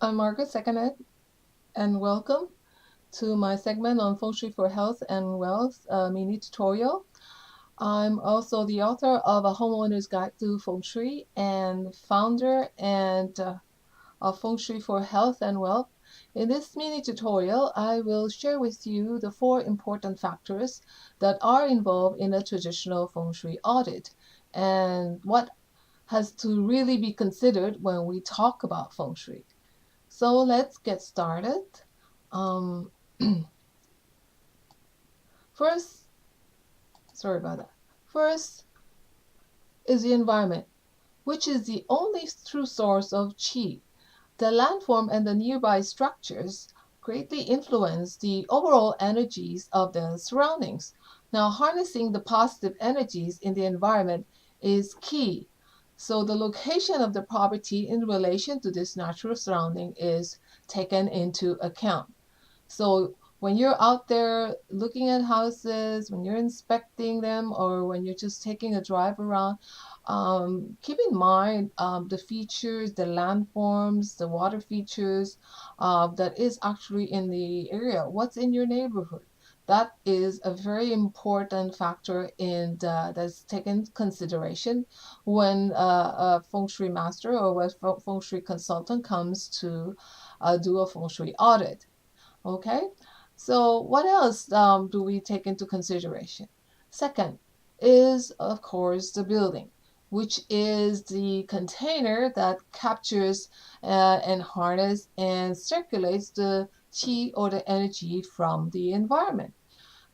I'm Margaret Secanet, and welcome to my segment on Feng Shui for Health and Wealth mini tutorial. I'm also the author of A Homeowner's Guide to Feng Shui and founder of Feng Shui for Health and Wealth. In this mini tutorial, I will share with you the 4 important factors that are involved in a traditional Feng Shui audit and what has to really be considered when we talk about Feng Shui. So let's get started. Um, first, sorry about that. First is the environment, which is the only true source of qi. The landform and the nearby structures greatly influence the overall energies of the surroundings. Now, harnessing the positive energies in the environment is key. So the location of the property in relation to this natural surrounding is taken into account. So when you're out there looking at houses, when you're inspecting them, or when you're just taking a drive around, keep in mind the features, the landforms, the water features that is actually in the area. What's in your neighborhood? That is a very important factor that's taken consideration when a feng shui master or a feng shui consultant comes to do a feng shui audit. Okay, so what else do we take into consideration? Second is, of course, the building, which is the container that captures and harnesses and circulates the qi or the energy from the environment.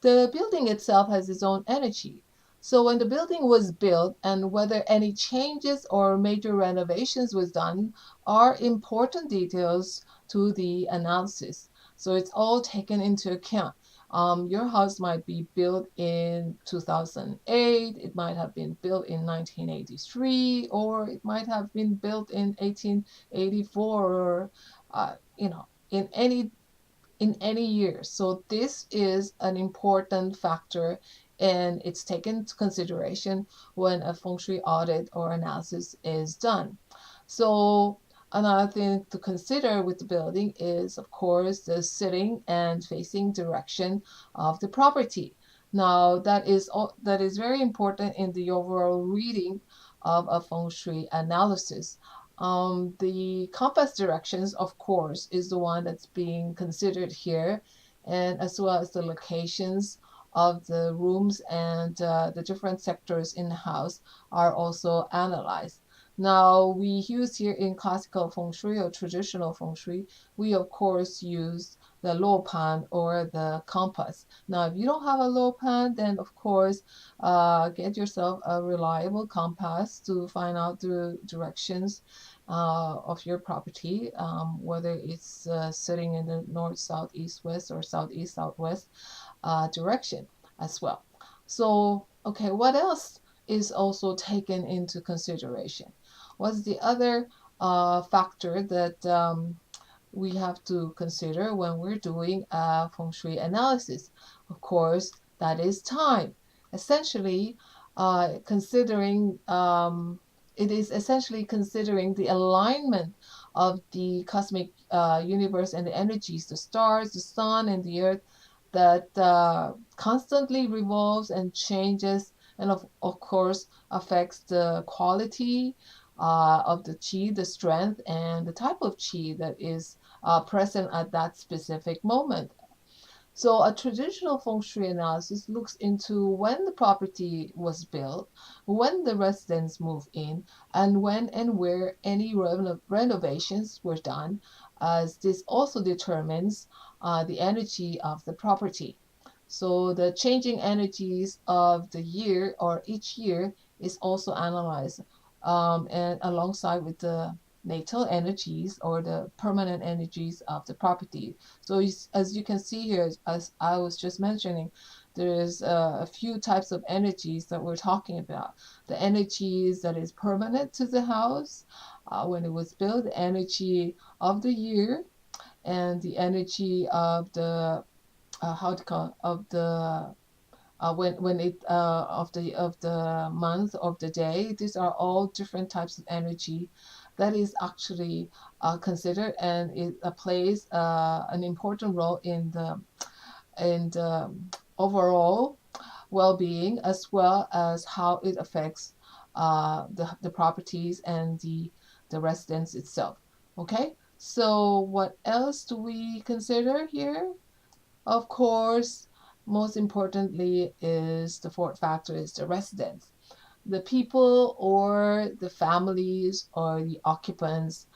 The building itself has its own energy. So when the building was built and whether any changes or major renovations was done are important details to the analysis. So it's all taken into account. Your house might be built in 2008, it might have been built in 1983, or it might have been built in 1884, or in any year. So this is an important factor and it's taken into consideration when a feng shui audit or analysis is done. So another thing to consider with the building is, of course, the sitting and facing direction of the property. Now that is very important in the overall reading of a feng shui analysis. The compass directions, of course, is the one that's being considered here, and as well as the locations of the rooms and the different sectors in the house are also analyzed. Now, we use here in classical feng shui or traditional feng shui, we of course use the pan or the compass. Now, if you don't have a pan, then of course, get yourself a reliable compass to find out the directions of your property, whether it's sitting in the north, south, east, west, or southeast, southwest direction as well. So, okay, what else is also taken into consideration? What's the other factor that we have to consider when we're doing a feng shui analysis? Of course, that is time. Essentially, considering it is essentially considering the alignment of the cosmic universe and the energies, the stars, the sun, and the earth that constantly revolves and changes, and of course affects the quality of the chi, the strength, and the type of chi that is present at that specific moment. So a traditional feng shui analysis looks into when the property was built, when the residents moved in, and when and where any renovations were done, as this also determines the energy of the property. So the changing energies of the year or each year is also analyzed, and alongside with the natal energies or the permanent energies of the property. So as you can see here, as I was just mentioning, there's a few types of energies that we're talking about. The energies that is permanent to the house when it was built, the energy of the year, and the energy of the how to call of the when it of the month of the day. These are all different types of energy that is actually considered, and it plays an important role in the overall well-being, as well as how it affects the properties and the residence itself. Okay, so what else do we consider here? Of course, most importantly is the fourth factor is the residence. The people or the families or the occupants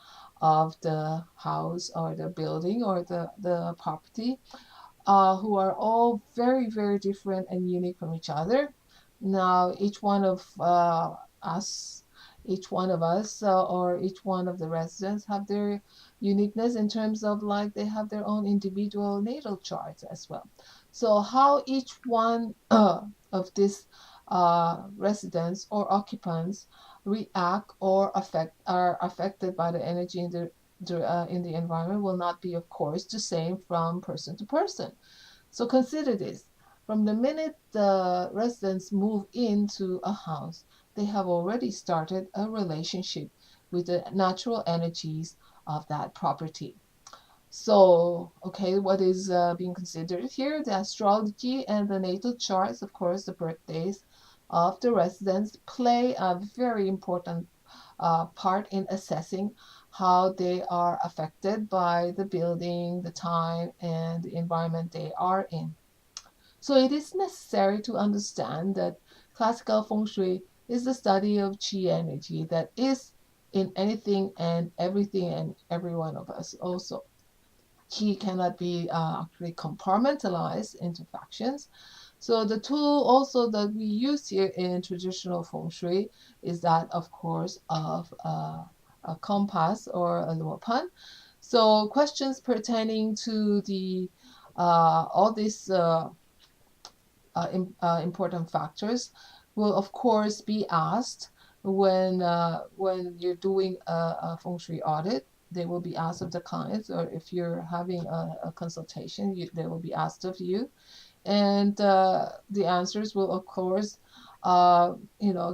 of the house or the building or the property, who are all very, very different and unique from each other. Now, us, each one of us, or each one of the residents have their uniqueness in terms of like they have their own individual natal charts as well. So, how each one of these residents or occupants react or are affected by the energy in the environment will not be, of course, the same from person to person. So consider this. From the minute the residents move into a house, they have already started a relationship with the natural energies of that property. So, okay, what is being considered here? The astrology and the natal charts, of course, the birthdays of the residents play a very important part in assessing how they are affected by the building, the time, and the environment they are in. So it is necessary to understand that classical feng shui is the study of qi energy that is in anything and everything and every one of us also. Qi cannot be actually compartmentalized into factions. So the tool also that we use here in traditional feng shui is that, of course, of a compass or a luopan. So questions pertaining to the all these important factors will, of course, be asked when you're doing a feng shui audit. They will be asked of the clients, or if you're having a consultation, they will be asked of you, and the answers will, of course,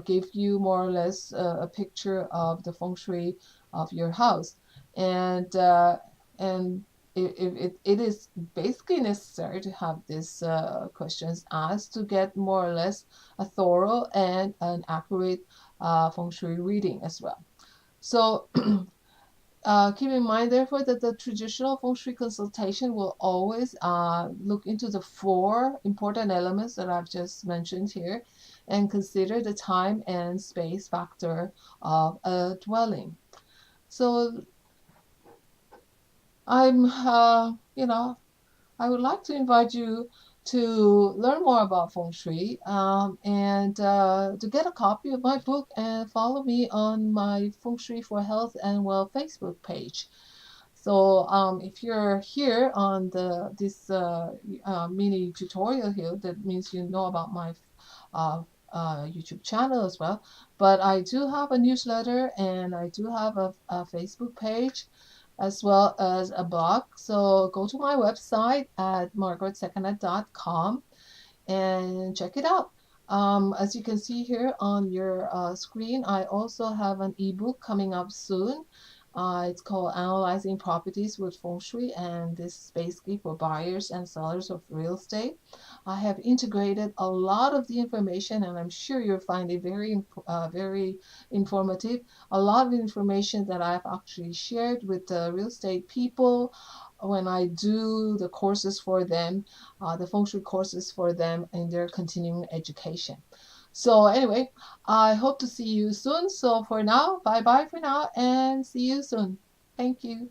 give you more or less a picture of the feng shui of your house, and it is basically necessary to have these questions asked to get more or less a thorough and an accurate feng shui reading as well. So keep in mind, therefore, that the traditional feng shui consultation will always look into the four important elements that I've just mentioned here and consider the time and space factor of a dwelling. So I'm, I would like to invite you to learn more about feng shui and to get a copy of my book and follow me on my Feng Shui for Health and Well Facebook page. So if you're here on this mini tutorial here, that means you know about my uh, YouTube channel as well. But I do have a newsletter and I do have a Facebook page as well as a blog. So go to my website at margaretsecanet.com and check it out. As you can see here on your screen, I also have an ebook coming up soon. It's called Analyzing Properties with Feng Shui, and this is basically for buyers and sellers of real estate. I have integrated a lot of the information, and I'm sure you'll find it very informative. A lot of information that I've actually shared with the real estate people when I do the courses for them, the feng shui courses for them in their continuing education. So anyway, I hope to see you soon. So for now, bye bye for now and see you soon. Thank you.